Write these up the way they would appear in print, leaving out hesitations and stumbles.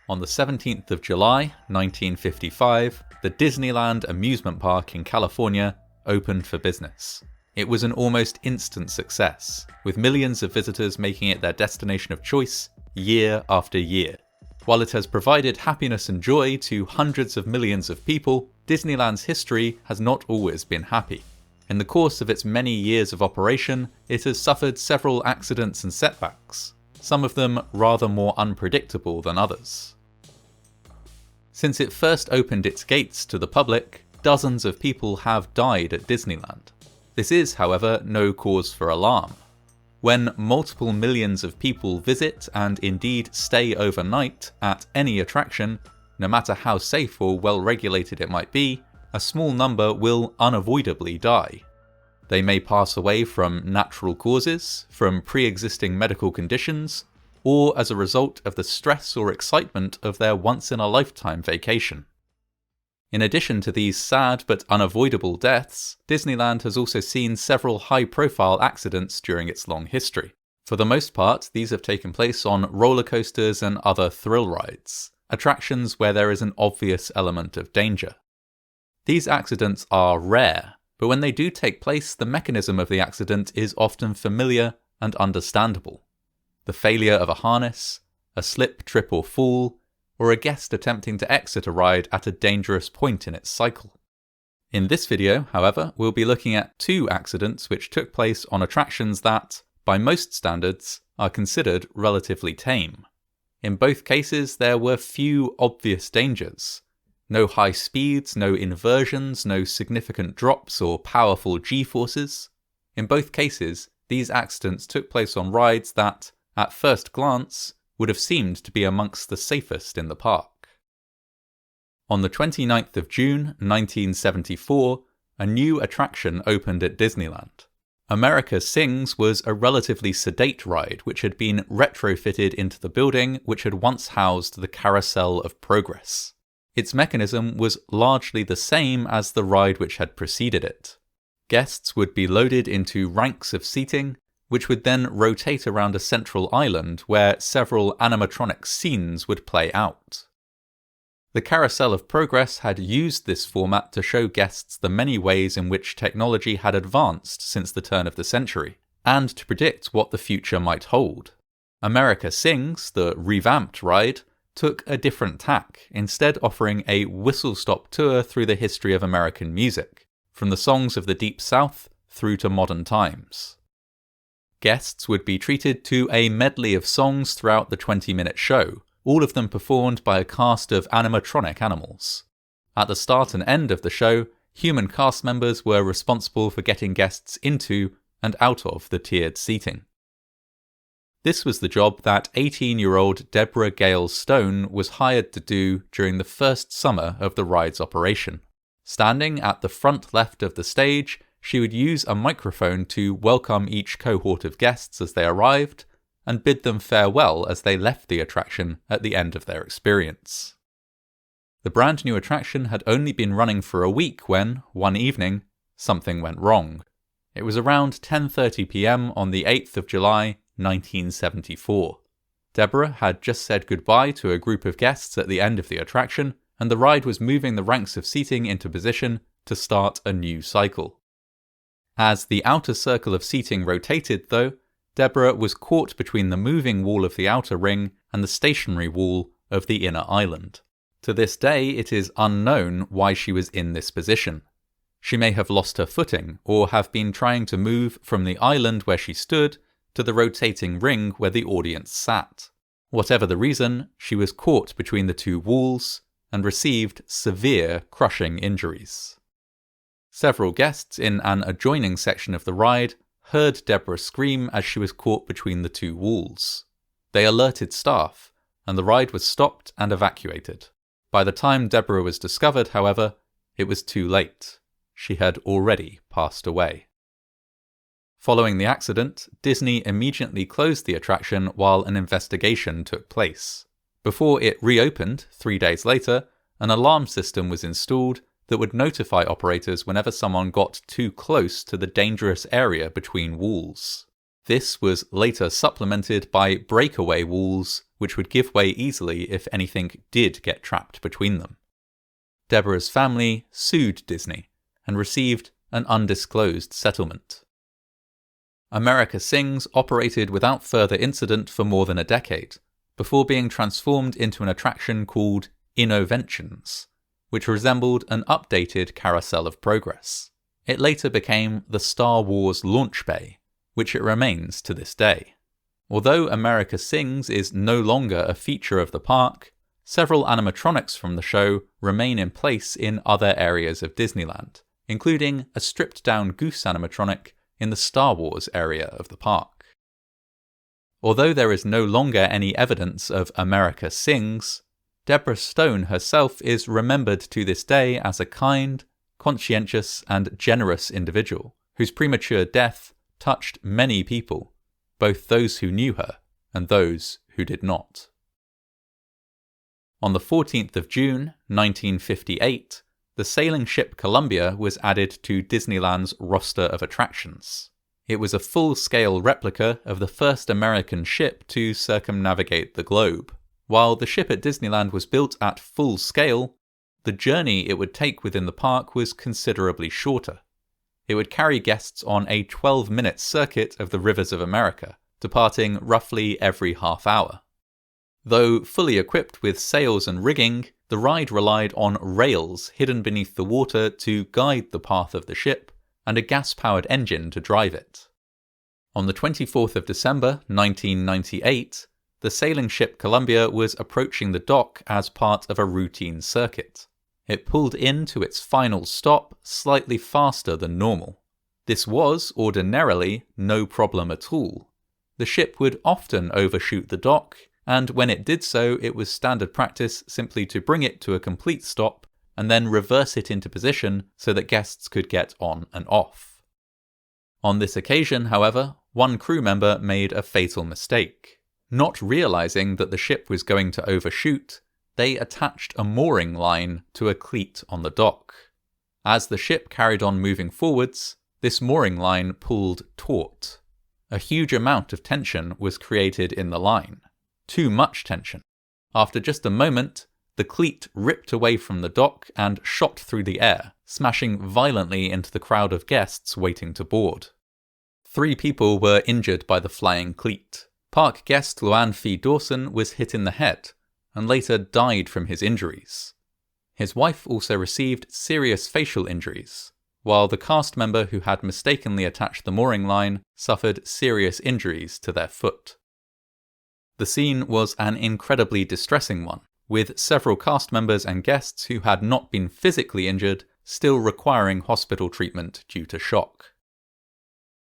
On the 17th of July, 1955, the Disneyland amusement park in California opened for business. It was an almost instant success, with millions of visitors making it their destination of choice year after year. While it has provided happiness and joy to hundreds of millions of people, Disneyland's history has not always been happy. In the course of its many years of operation, it has suffered several accidents and setbacks, some of them rather more unpredictable than others. Since it first opened its gates to the public, dozens of people have died at Disneyland. This is, however, no cause for alarm. When multiple millions of people visit and indeed stay overnight at any attraction, no matter how safe or well regulated it might be, a small number will unavoidably die. They may pass away from natural causes, from pre-existing medical conditions, or as a result of the stress or excitement of their once-in-a-lifetime vacation. In addition to these sad but unavoidable deaths, Disneyland has also seen several high-profile accidents during its long history. For the most part, these have taken place on roller coasters and other thrill rides, attractions where there is an obvious element of danger. These accidents are rare, but when they do take place, the mechanism of the accident is often familiar and understandable. The failure of a harness, a slip, trip or fall, or a guest attempting to exit a ride at a dangerous point in its cycle. In this video, however, we'll be looking at two accidents which took place on attractions that, by most standards, are considered relatively tame. In both cases, there were few obvious dangers. No high speeds, no inversions, no significant drops or powerful G-forces. In both cases, these accidents took place on rides that, at first glance, would have seemed to be amongst the safest in the park. On the 29th of June 1974, a new attraction opened at Disneyland. America Sings was a relatively sedate ride which had been retrofitted into the building which had once housed the Carousel of Progress. Its mechanism was largely the same as the ride which had preceded it. Guests would be loaded into ranks of seating, which would then rotate around a central island where several animatronic scenes would play out. The Carousel of Progress had used this format to show guests the many ways in which technology had advanced since the turn of the century, and to predict what the future might hold. America Sings, the revamped ride, took a different tack, instead offering a whistle-stop tour through the history of American music, from the songs of the Deep South through to modern times. Guests would be treated to a medley of songs throughout the 20-minute show, all of them performed by a cast of animatronic animals. At the start and end of the show, human cast members were responsible for getting guests into and out of the tiered seating. This was the job that 18-year-old Deborah Gale Stone was hired to do during the first summer of the ride's operation. Standing at the front left of the stage, she would use a microphone to welcome each cohort of guests as they arrived, and bid them farewell as they left the attraction at the end of their experience. The brand new attraction had only been running for a week when, one evening, something went wrong. It was around 10:30 p.m. on the 8th of July, 1974. Deborah had just said goodbye to a group of guests at the end of the attraction, and the ride was moving the ranks of seating into position to start a new cycle. As the outer circle of seating rotated, though, Deborah was caught between the moving wall of the outer ring and the stationary wall of the inner island. To this day, it is unknown why she was in this position. She may have lost her footing, or have been trying to move from the island where she stood to the rotating ring where the audience sat. Whatever the reason, she was caught between the two walls and received severe crushing injuries. Several guests in an adjoining section of the ride heard Deborah scream as she was caught between the two walls. They alerted staff, and the ride was stopped and evacuated. By the time Deborah was discovered, however, it was too late. She had already passed away. Following the accident, Disney immediately closed the attraction while an investigation took place. Before it reopened 3 days later, an alarm system was installed that would notify operators whenever someone got too close to the dangerous area between walls. This was later supplemented by breakaway walls, which would give way easily if anything did get trapped between them. Deborah's family sued Disney and received an undisclosed settlement. America Sings operated without further incident for more than a decade, before being transformed into an attraction called Innoventions, which resembled an updated Carousel of Progress. It later became the Star Wars Launch Bay, which it remains to this day. Although America Sings is no longer a feature of the park, several animatronics from the show remain in place in other areas of Disneyland, including a stripped-down goose animatronic in the Star Wars area of the park. Although there is no longer any evidence of America Sings, Deborah Stone herself is remembered to this day as a kind, conscientious, and generous individual whose premature death touched many people, both those who knew her and those who did not. On the 14th of June, 1958, the sailing ship Columbia was added to Disneyland's roster of attractions. It was a full-scale replica of the first American ship to circumnavigate the globe. While the ship at Disneyland was built at full scale, the journey it would take within the park was considerably shorter. It would carry guests on a 12-minute circuit of the rivers of America, departing roughly every half hour. Though fully equipped with sails and rigging, the ride relied on rails hidden beneath the water to guide the path of the ship, and a gas-powered engine to drive it. On the 24th of December 1998, the sailing ship Columbia was approaching the dock as part of a routine circuit. It pulled in to its final stop slightly faster than normal. This was, ordinarily, no problem at all. The ship would often overshoot the dock, and when it did so, it was standard practice simply to bring it to a complete stop and then reverse it into position so that guests could get on and off. On this occasion, however, one crew member made a fatal mistake. Not realizing that the ship was going to overshoot, they attached a mooring line to a cleat on the dock. As the ship carried on moving forwards, this mooring line pulled taut. A huge amount of tension was created in the line. Too much tension. After just a moment, the cleat ripped away from the dock and shot through the air, smashing violently into the crowd of guests waiting to board. 3 people were injured by the flying cleat. Park guest Luann Fee Dawson was hit in the head, and later died from his injuries. His wife also received serious facial injuries, while the cast member who had mistakenly attached the mooring line suffered serious injuries to their foot. The scene was an incredibly distressing one, with several cast members and guests who had not been physically injured still requiring hospital treatment due to shock.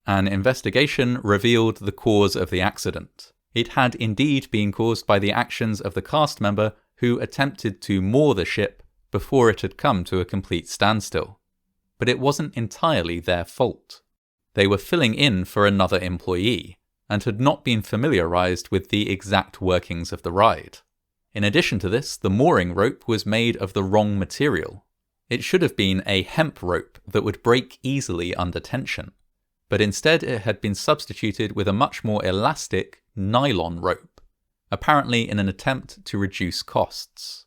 An investigation revealed the cause of the accident. It had indeed been caused by the actions of the cast member who attempted to moor the ship before it had come to a complete standstill. But it wasn't entirely their fault. They were filling in for another employee, and had not been familiarized with the exact workings of the ride. In addition to this, the mooring rope was made of the wrong material. It should have been a hemp rope that would break easily under tension, but instead it had been substituted with a much more elastic nylon rope, apparently in an attempt to reduce costs.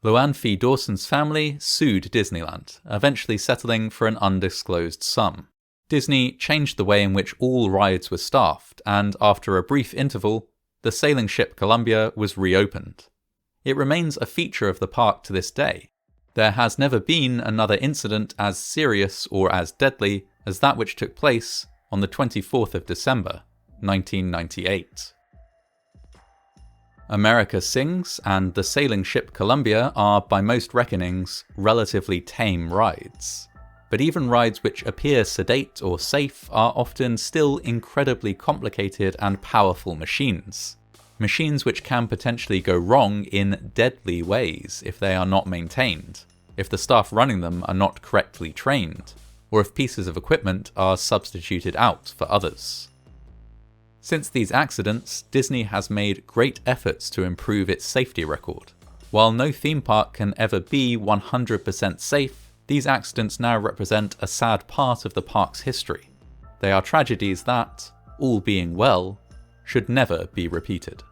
Luann Fee Dawson's family sued Disneyland, eventually settling for an undisclosed sum. Disney changed the way in which all rides were staffed, and after a brief interval, the sailing ship Columbia was reopened. It remains a feature of the park to this day. There has never been another incident as serious or as deadly as that which took place on the 24th of December, 1998. America Sings and the sailing ship Columbia are, by most reckonings, relatively tame rides. But even rides which appear sedate or safe are often still incredibly complicated and powerful machines. Machines which can potentially go wrong in deadly ways if they are not maintained, if the staff running them are not correctly trained, or if pieces of equipment are substituted out for others. Since these accidents, Disney has made great efforts to improve its safety record. While no theme park can ever be 100% safe, these accidents now represent a sad part of the park's history. They are tragedies that, all being well, should never be repeated.